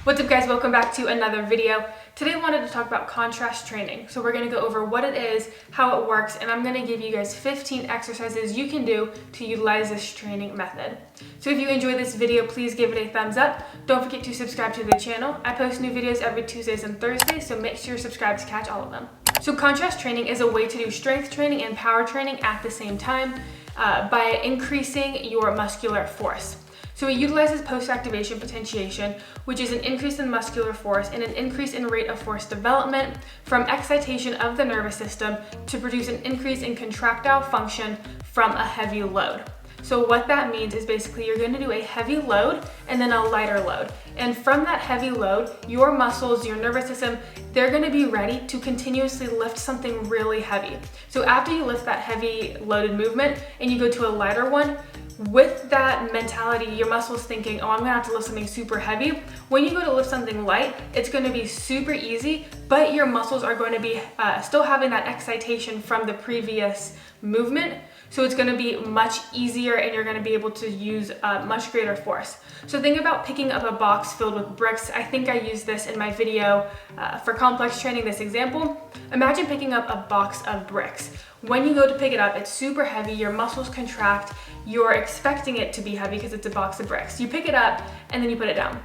What's up guys, welcome back to another video. Today I wanted to talk about contrast training. So we're gonna go over what it is, how it works, and I'm gonna give you guys 15 exercises you can do to utilize this training method. So if you enjoy this video, please give it a thumbs up. Don't forget to subscribe to the channel. I post new videos every Tuesdays and Thursdays, so make sure you're subscribed to catch all of them. So contrast training is a way to do strength training and power training at the same time by increasing your muscular force. So it utilizes post-activation potentiation, which is an increase in muscular force and an increase in rate of force development from excitation of the nervous system to produce an increase in contractile function from a heavy load. So what that means is basically you're going to do a heavy load and then a lighter load. And from that heavy load, your muscles, your nervous system, they're going to be ready to continuously lift something really heavy. So after you lift that heavy loaded movement and you go to a lighter one, with that mentality, your muscles thinking, oh, I'm gonna have to lift something super heavy. When you go to lift something light, it's gonna be super easy, but your muscles are going to be still having that excitation from the previous movement. So it's gonna be much easier and you're gonna be able to use much greater force. So think about picking up a box filled with bricks. I think I used this in my video for complex training, this example. Imagine picking up a box of bricks. When you go to pick it up, it's super heavy, your muscles contract, you're expecting it to be heavy because it's a box of bricks. You pick it up and then you put it down.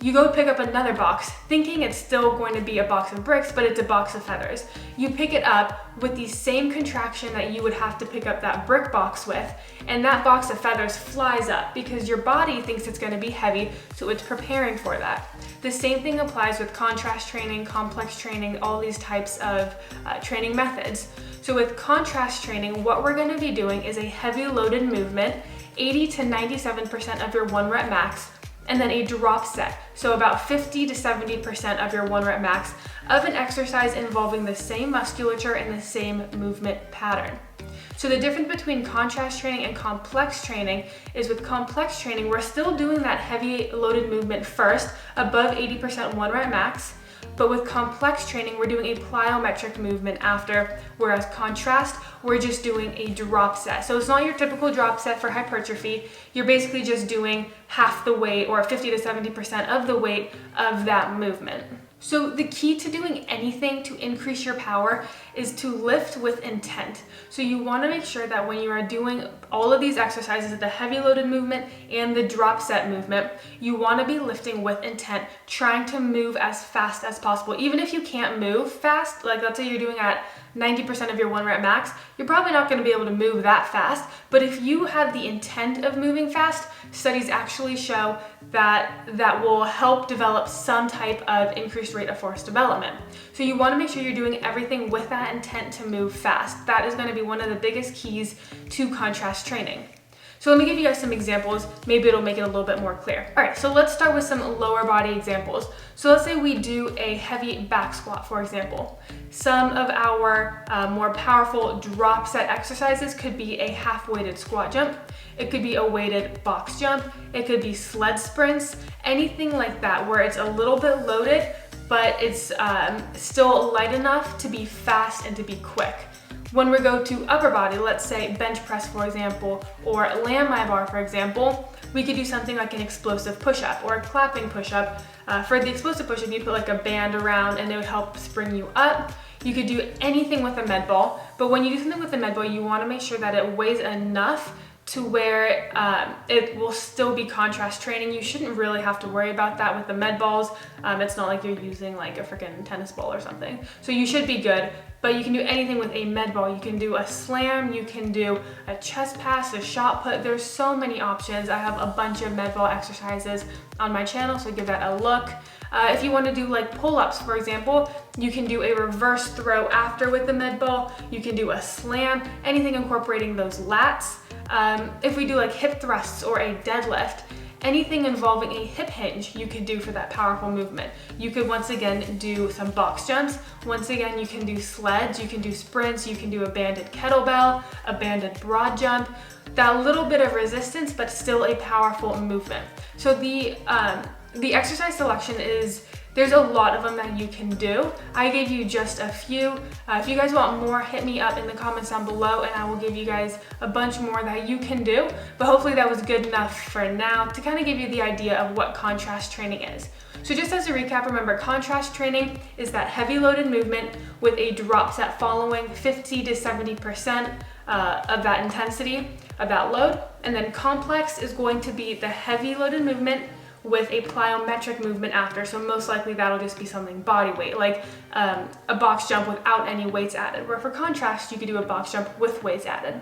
You go pick up another box, thinking it's still going to be a box of bricks, but it's a box of feathers. You pick it up with the same contraction that you would have to pick up that brick box with, and that box of feathers flies up because your body thinks it's going to be heavy, so it's preparing for that. The same thing applies with contrast training, complex training, all these types of training methods. So with contrast training, what we're going to be doing is a heavy loaded movement, 80 to 97% of your 1 rep max, and then a drop set, so about 50 to 70% of your 1 rep max of an exercise involving the same musculature and the same movement pattern. So the difference between contrast training and complex training is with complex training, we're still doing that heavy loaded movement first, above 80% 1 rep max, but with complex training, we're doing a plyometric movement after, whereas contrast, we're just doing a drop set. So it's not your typical drop set for hypertrophy. You're basically just doing half the weight or 50 to 70% of the weight of that movement. So the key to doing anything to increase your power is to lift with intent. So you want to make sure that when you are doing all of these exercises, the heavy loaded movement and the drop set movement, you want to be lifting with intent, trying to move as fast as possible. Even if you can't move fast, like let's say you're doing at 90% of your 1 rep max, you're probably not going to be able to move that fast. But if you have the intent of moving fast, studies actually show that that will help develop some type of increased rate of force development. So you want to make sure you're doing everything with that intent to move fast. That is going to be one of the biggest keys to contrast training. So let me give you guys some examples. Maybe it'll make it a little bit more clear. All right, so let's start with some lower body examples. So let's say we do a heavy back squat, for example. Some of our more powerful drop set exercises could be a half weighted squat jump. It could be a weighted box jump. It could be sled sprints, anything like that where it's a little bit loaded, but it's still light enough to be fast and to be quick. When we go to upper body, let's say bench press, for example, or land my bar, for example, we could do something like an explosive push-up or a clapping push-up. For the explosive push-up, you put like a band around and it would help spring you up. You could do anything with a med ball, but when you do something with a med ball, you want to make sure that it weighs enough to where it will still be contrast training. You shouldn't really have to worry about that with the med balls. It's not like you're using like a freaking tennis ball or something. So you should be good, but you can do anything with a med ball. You can do a slam, you can do a chest pass, a shot put. There's so many options. I have a bunch of med ball exercises on my channel, so give that a look. If you want to do like pull-ups, for example, you can do a reverse throw after with the med ball. You can do a slam, anything incorporating those lats. If we do like hip thrusts or a deadlift, anything involving a hip hinge you could do for that powerful movement. You could once again do some box jumps. Once again, you can do sleds, you can do sprints, you can do a banded kettlebell, a banded broad jump. That little bit of resistance, but still a powerful movement. So the exercise selection is There's a lot of them that you can do. I gave you just a few. If you guys want more, hit me up in the comments down below and I will give you guys a bunch more that you can do. But hopefully that was good enough for now to kind of give you the idea of what contrast training is. So just as a recap, remember contrast training is that heavy loaded movement with a drop set following 50 to 70% of that intensity of that load. And then complex is going to be the heavy loaded movement with a plyometric movement after. So most likely that'll just be something body weight, like a box jump without any weights added. Where for contrast, you could do a box jump with weights added.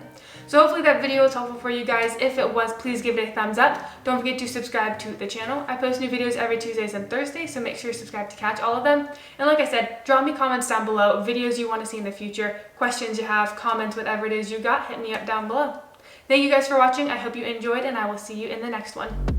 So hopefully that video was helpful for you guys. If it was, please give it a thumbs up. Don't forget to subscribe to the channel. I post new videos every Tuesdays and Thursdays, so make sure you subscribe to catch all of them. And like I said, drop me comments down below, videos you want to see in the future, questions you have, comments, whatever it is you got, hit me up down below. Thank you guys for watching. I hope you enjoyed, and I will see you in the next one.